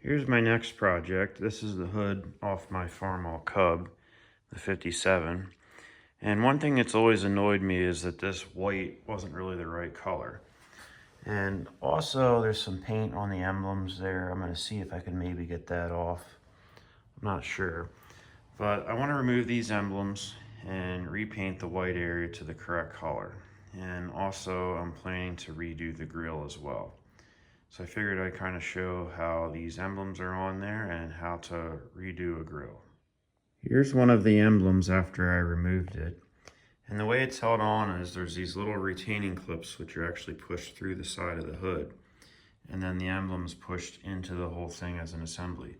Here's my next project. This is the hood off my Farmall Cub, the 57. And one thing that's always annoyed me is that this white wasn't really the right color. And also there's some paint on the emblems there. I'm gonna see if I can maybe get that off. I'm not sure. But I wanna remove these emblems and repaint the white area to the correct color. And also I'm planning to redo the grill as well. So I figured I'd kind of show how these emblems are on there and how to redo a grill. Here's one of the emblems after I removed it. And the way it's held on is there's these little retaining clips which are actually pushed through the side of the hood. And then the emblem's pushed into the whole thing as an assembly.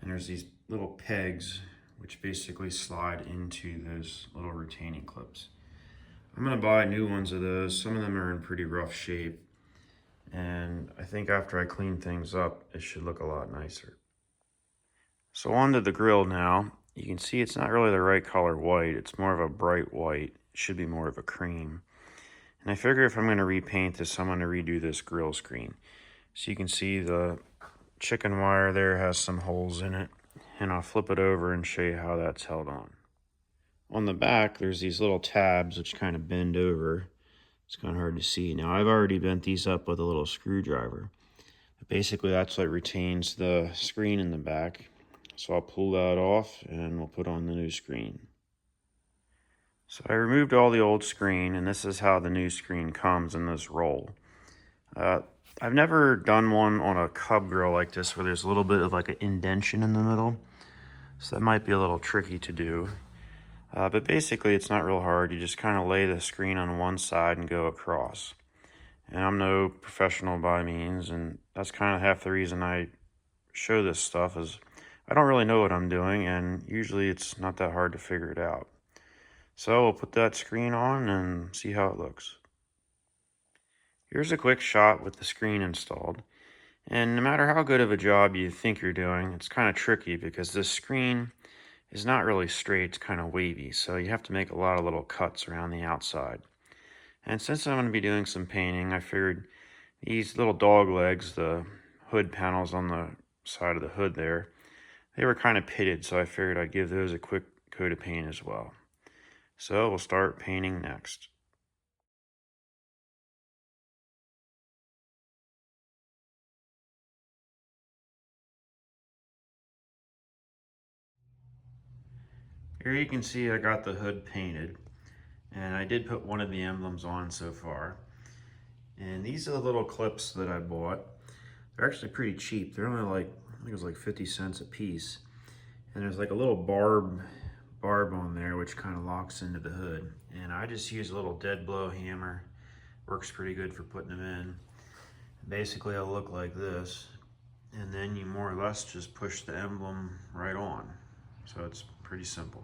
And there's these little pegs which basically slide into those little retaining clips. I'm gonna buy new ones of those. Some of them are in pretty rough shape. And I think after I clean things up, it should look a lot nicer. So onto the grill now. You can see it's not really the right color white. It's more of a bright white. It should be more of a cream. And I figure if I'm going to repaint this, I'm going to redo this grill screen. So you can see the chicken wire there has some holes in it. And I'll flip it over and show you how that's held on. On the back, there's these little tabs which kind of bend over. It's kind of hard to see. Now I've already bent these up with a little screwdriver. But basically that's what retains the screen in the back. So I'll pull that off and we'll put on the new screen. So I removed all the old screen and this is how the new screen comes in this roll. I've never done one on a Cub grill like this where there's a little bit of like an indentation in the middle. So that might be a little tricky to do. But basically it's not real hard. You just kind of lay the screen on one side and go across. And I'm no professional by means, and that's kind of half the reason I show this stuff is I don't really know what I'm doing, and usually it's not that hard to figure it out. So we'll put that screen on and see how it looks. Here's a quick shot with the screen installed. And no matter how good of a job you think you're doing, it's kind of tricky because this screen is not really straight, it's kind of wavy, so you have to make a lot of little cuts around the outside. And since I'm going to be doing some painting, I figured these little dog legs, the hood panels on the side of the hood there, they were kind of pitted, so I figured I'd give those a quick coat of paint as well. So we'll start painting next. Here you can see I got the hood painted, and I did put one of the emblems on so far. And these are the little clips that I bought. They're actually pretty cheap. They're only like, I think it was like 50 cents a piece. And there's like a little barb on there which kind of locks into the hood. And I just use a little dead blow hammer. Works pretty good for putting them in. Basically it'll look like this. And then you more or less just push the emblem right on. So it's pretty simple.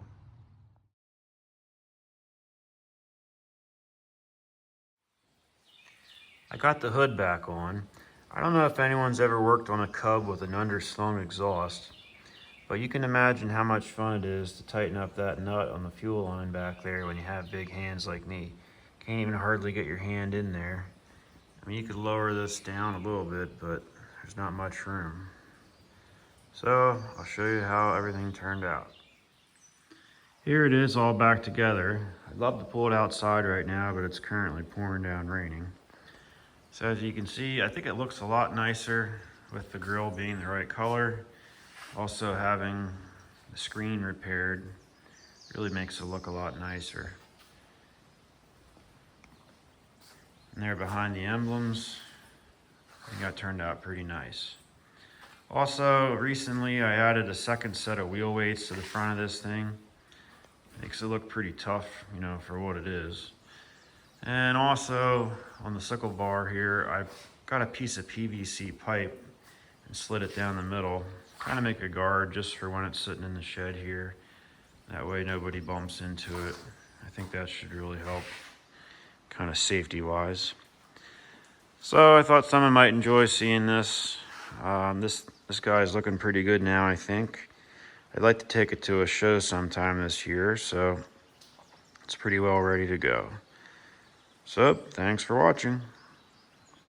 I got the hood back on. I don't know if anyone's ever worked on a Cub with an underslung exhaust, but you can imagine how much fun it is to tighten up that nut on the fuel line back there when you have big hands like me. Can't even hardly get your hand in there. I mean, you could lower this down a little bit, but there's not much room. So I'll show you how everything turned out. Here it is all back together. I'd love to pull it outside right now, but it's currently pouring down raining. So as you can see, I think it looks a lot nicer with the grill being the right color. Also having the screen repaired really makes it look a lot nicer. And there behind the emblems, I think that turned out pretty nice. Also, recently I added a second set of wheel weights to the front of this thing. Makes it look pretty tough, you know, for what it is. And also on the sickle bar here, I've got a piece of PVC pipe and slid it down the middle. Kind of make a guard just for when it's sitting in the shed here. That way nobody bumps into it. I think that should really help, kind of safety wise. So I thought someone might enjoy seeing this. This guy's looking pretty good now, I think. I'd like to take it to a show sometime this year, so it's pretty well ready to go. So, thanks for watching.